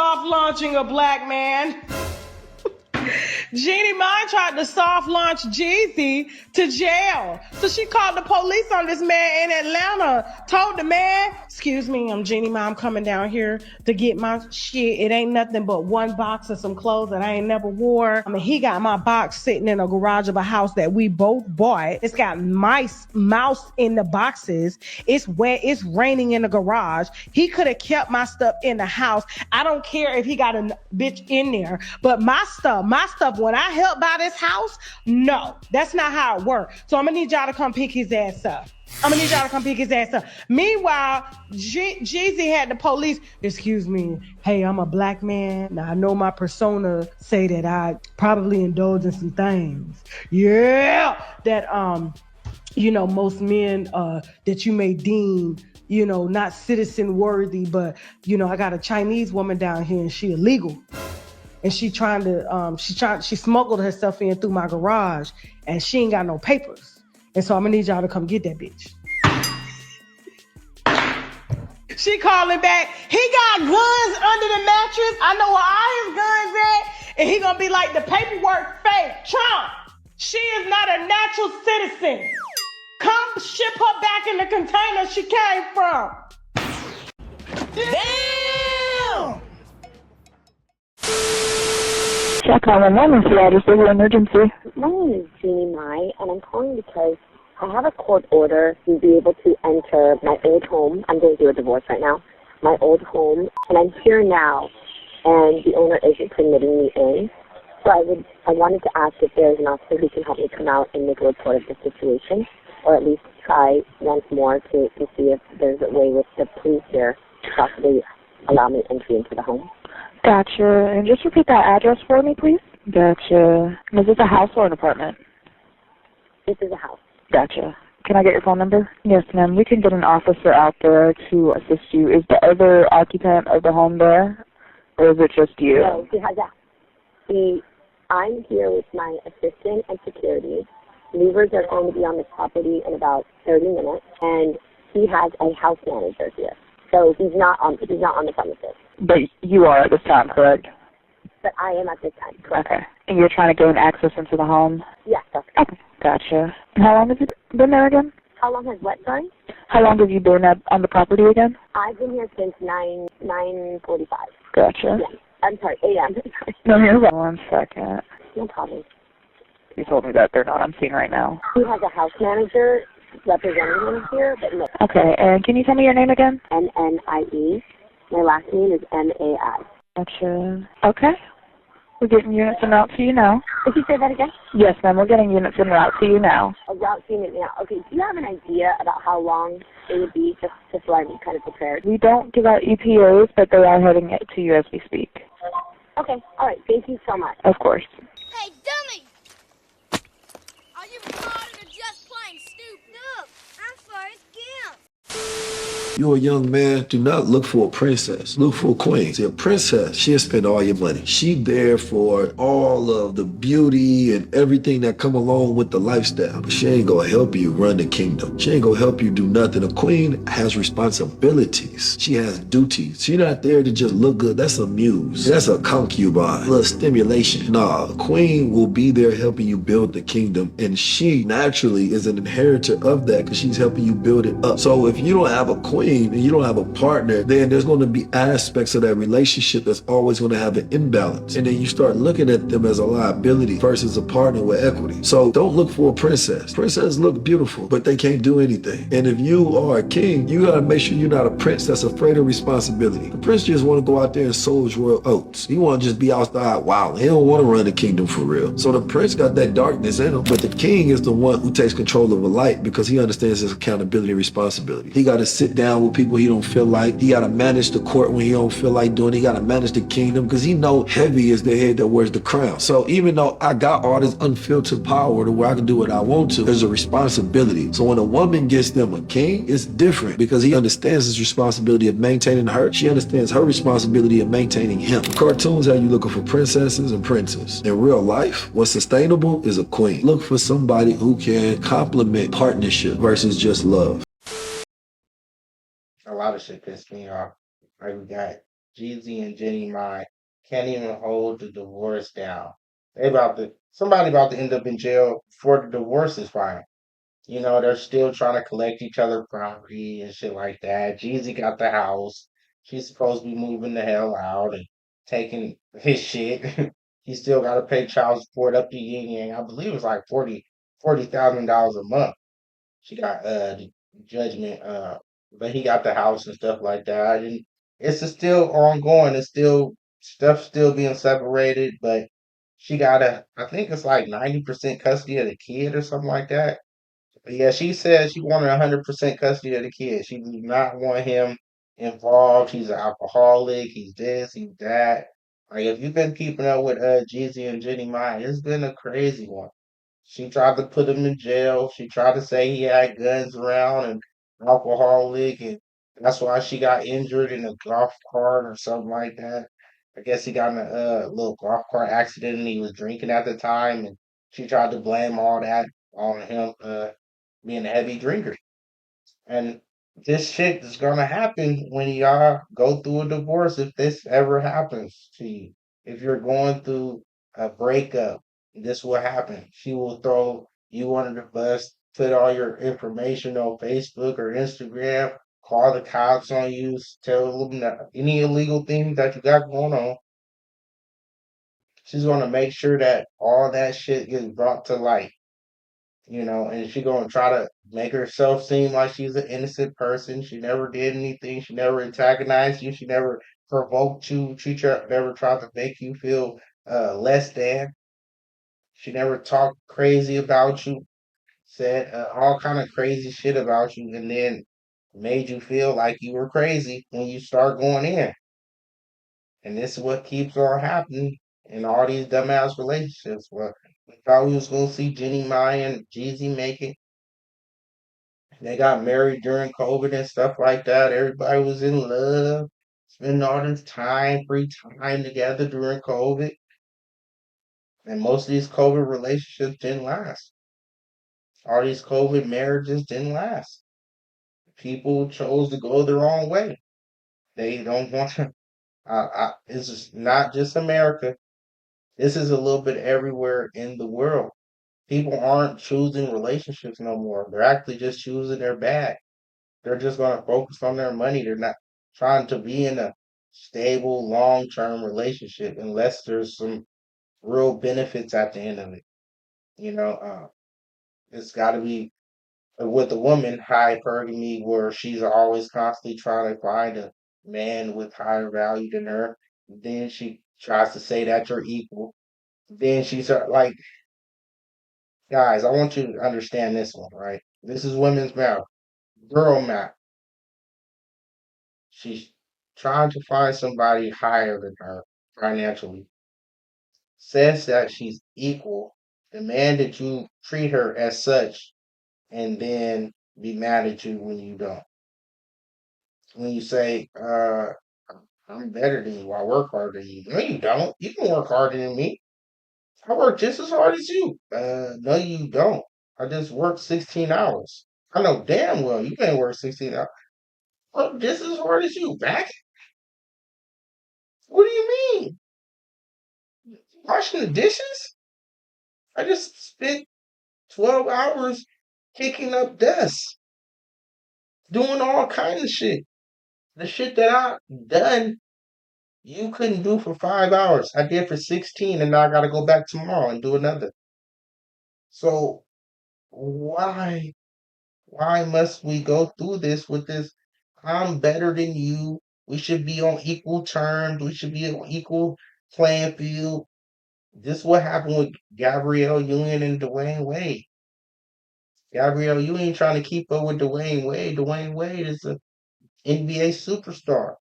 soft launching a black man. Jeannie Mine tried to soft launch Jeezy to jail. So she called the police on this man in Atlanta. Told the man, excuse me, I'm Jeannie Mine, I'm coming down here to get my shit. It ain't nothing but one box of some clothes that I ain't never wore. I mean, he got my box sitting in a garage of a house that we both bought. It's got mouse in the boxes. It's wet. It's raining in the garage. He could have kept my stuff in the house. I don't care if he got a bitch in there, but my stuff, when I help buy this house, no, that's not how it works. So I'm gonna need y'all to come pick his ass up. Meanwhile, Jeezy had the police, excuse me, hey, I'm a black man. Now I know my persona say that I probably indulge in some things. Yeah, that most men that you may deem, not citizen worthy, but I got a Chinese woman down here and she illegal. And she smuggled herself in through my garage and she ain't got no papers. And so I'm gonna need y'all to come get that bitch. She calling back, he got guns under the mattress. I know where all his guns at. And he gonna be like, the paperwork fake. Trump, she is not a natural citizen. Come ship her back in the container she came from. Damn! Check on my mom and see I just an emergency. My name is Jeannie Mai, and I'm calling because I have a court order to be able to enter my old home. I'm going through a divorce right now. My old home, and I'm here now, and the owner isn't permitting me in. So I wanted to ask if there's an officer who can help me come out and make a report of the situation, or at least try once more to see if there's a way with the police here to possibly allow me entry into the home. Gotcha. And just repeat that address for me, please. Gotcha. Is this a house or an apartment? This is a house. Gotcha. Can I get your phone number? Yes, ma'am. We can get an officer out there to assist you. Is the other occupant of the home there, or is it just you? No, he has I'm here with my assistant and security. Movers are going to be on the property in about 30 minutes, and he has a house manager here. So he's not on the premises. But you are at this time, correct? But I am at this time, correct. Okay. And you're trying to gain access into the home? Yes, that's correct. Okay. Gotcha. And how long have you been there again? How long has what, sorry? How long have you been on the property again? I've been here since 9:45. Gotcha. Yes. I'm sorry, 8 a.m. No, here's 1 second. No problem. You told me that they're not on scene right now. He has a house manager representing him here, but no. Okay, and can you tell me your name again? N-N-I-E. My last name is M-A-I. Gotcha. Okay. We're getting units en route to you now. Did you say that again? Yes, ma'am. We're getting units en route to you now. A route to unit now. Okay, do you have an idea about how long it would be just so I'm kind of prepared? We don't give out EPAs, but they are heading to you as we speak. Okay. All right. Thank you so much. Of course. Hey, dummy! Are you retarded or just plain stupid? Look, I'm Forrest Gump. You're a young man, do not look for a princess. Look for a queen. See, a princess, she'll spend all your money. She there for all of the beauty and everything that come along with the lifestyle. But she ain't gonna help you run the kingdom. She ain't gonna help you do nothing. A queen has responsibilities. She has duties. She's not there to just look good. That's a muse. That's a concubine. A little stimulation. Nah, a queen will be there helping you build the kingdom, and she naturally is an inheritor of that because she's helping you build it up. So if you don't have a queen, and you don't have a partner, then there's going to be aspects of that relationship that's always going to have an imbalance. And then you start looking at them as a liability versus a partner with equity. So don't look for a princess. Princesses look beautiful, but they can't do anything. And if you are a king, you got to make sure you're not a prince that's afraid of responsibility. The prince just want to go out there and sow his royal oats. He want to just be outside wild. He don't want to run the kingdom for real. So the prince got that darkness in him, but the king is the one who takes control of a light because he understands his accountability and responsibility. He got to sit down with people he don't feel like. He got to manage the court when he don't feel like doing it. He got to manage the kingdom because he know heavy is the head that wears the crown. So even though I got all this unfiltered power to where I can do what I want to, there's a responsibility. So when a woman gets them a king, it's different because he understands his responsibility of maintaining her. She understands her responsibility of maintaining him. The cartoons have you looking for princesses and princes. In real life, what's sustainable is a queen. Look for somebody who can complement partnership versus just love. A lot of shit pissed me off. Like we got Jeezy and Jeanni Mai can't even hold the divorce down. Somebody about to end up in jail before the divorce is filed. You know, they're still trying to collect each other property and shit like that. Jeezy got the house. She's supposed to be moving the hell out and taking his shit. He still got to pay child support up to yin yang. I believe it's like $40,000 a month. She got the judgment, but he got the house and stuff like that. And it's still ongoing. It's still stuff still being separated, but she got I think it's like 90% custody of the kid or something like that. Yeah, she said she wanted 100% custody of the kid. She did not want him involved. He's an alcoholic. He's this, he's that. Like, if you've been keeping up with Jeezy and Jeannie Mai, it's been a crazy one. She tried to put him in jail. She tried to say he had guns around and alcoholic, and that's why she got injured in a golf cart or something like that. I guess he got in a little golf cart accident and he was drinking at the time, and she tried to blame all that on him being a heavy drinker. And this shit is gonna happen when y'all go through a divorce if this ever happens to you. If you're going through a breakup, this will happen. She will throw you under the bus, put all your information on Facebook or Instagram, call the cops on you, tell them that any illegal things that you got going on. She's gonna make sure that all that shit gets brought to light, and she gonna try to make herself seem like she's an innocent person. She never did anything. She never antagonized you. She never provoked you. Never tried to make you feel less than. She never talked crazy about you. Said all kind of crazy shit about you, and then made you feel like you were crazy when you start going in. And this is what keeps on happening in all these dumbass relationships. Well, we thought we was gonna see Jeannie Mai and Jeezy make it. They got married during COVID and stuff like that. Everybody was in love, spending all this time, free time together during COVID. And most of these COVID relationships didn't last. All these COVID marriages didn't last. People chose to go their own way. They don't want to. This is not just America. This is a little bit everywhere in the world. People aren't choosing relationships no more. They're actually just choosing their bag. They're just going to focus on their money. They're not trying to be in a stable, long term relationship unless there's some real benefits at the end of it. You know, it's got to be with a woman, hypergamy, where she's always constantly trying to find a man with higher value than her. Then she tries to say that you're equal. Then she's like, guys, I want you to understand this one, right? This is women's math, girl math. She's trying to find somebody higher than her financially. Says that she's equal. Demand that you treat her as such, and then be mad at you when you don't. When you say, I'm better than you, I work harder than you. No, you don't. You can work harder than me. I work just as hard as you. No, you don't. I just work 16 hours. I know damn well you can't work 16 hours. Work just as hard as you. Back? What do you mean? Washing the dishes? I just spent 12 hours kicking up dust, doing all kinds of shit. The shit that I done, you couldn't do for 5 hours. I did for 16, and now I gotta go back tomorrow and do another. So why why must we go through this with this? I'm better than you. We should be on equal terms. We should be on equal playing field. This is what happened with Gabrielle Union and Dwayne Wade. Gabrielle Union trying to keep up with Dwayne Wade. Dwayne Wade is an NBA superstar,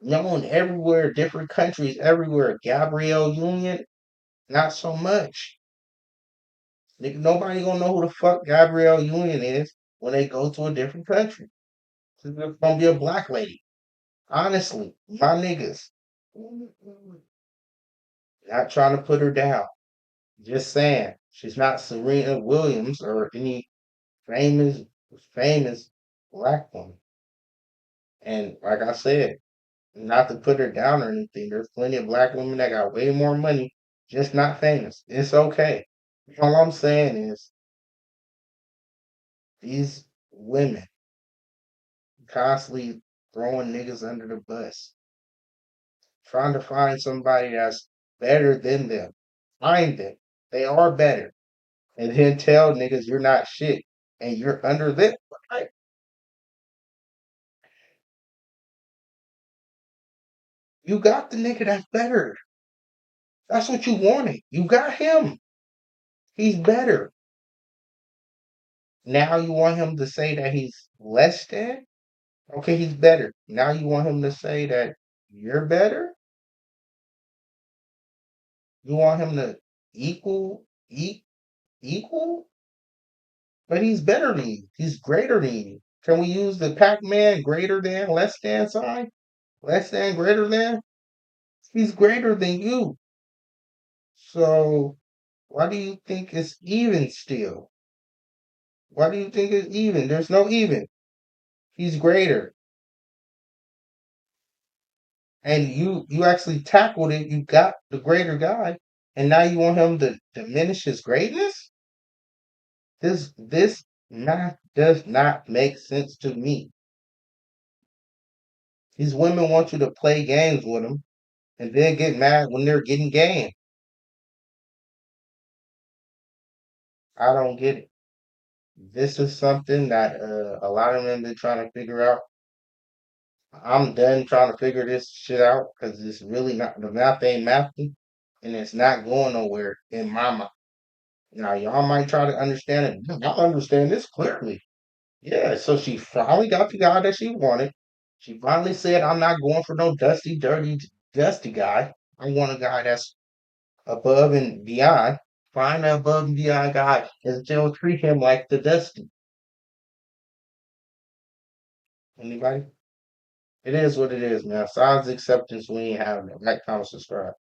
known everywhere, different countries, everywhere. Gabrielle Union, not so much. Nobody gonna know who the fuck Gabrielle Union is when they go to a different country. It's gonna be a black lady. Honestly, my niggas. Not trying to put her down. Just saying. She's not Serena Williams or any famous famous black woman. And like I said, Not to put her down or anything. There's plenty of black women that got way more money, just not famous. It's okay. All I'm saying is these women constantly throwing niggas under the bus, trying to find somebody that's better than them. Find them. They are better. And then tell niggas you're not shit and you're under them. Right? You got the nigga that's better. That's what you wanted. You got him. He's better. Now you want him to say that he's less than? Okay, he's better. Now you want him to say that you're better? You want him to equal equal? But he's better than you. He's greater than you. Can we use the Pac-Man greater than, less than sign? Less than, greater than? He's greater than you. So why do you think it's even still? Why do you think it's even? There's no even. He's greater. And you actually tackled it. You got the greater guy, and now you want him to diminish his greatness? This math does not make sense to me. These women want you to play games with them and then get mad when they're getting game. I don't get it. This is something that a lot of men been trying to figure out. I'm done trying to figure this shit out because it's really not the math ain't mathing, and it's not going nowhere in my mind. Now y'all might try to understand it. I understand this clearly. Yeah, so she finally got the guy that she wanted. She finally said, "I'm not going for no dusty, dirty, dusty guy. I want a guy that's above and beyond. Find that above and beyond guy and still treat him like the dusty." Anybody? It is what it is, man. Size acceptance, we ain't having it. Like, comment, subscribe.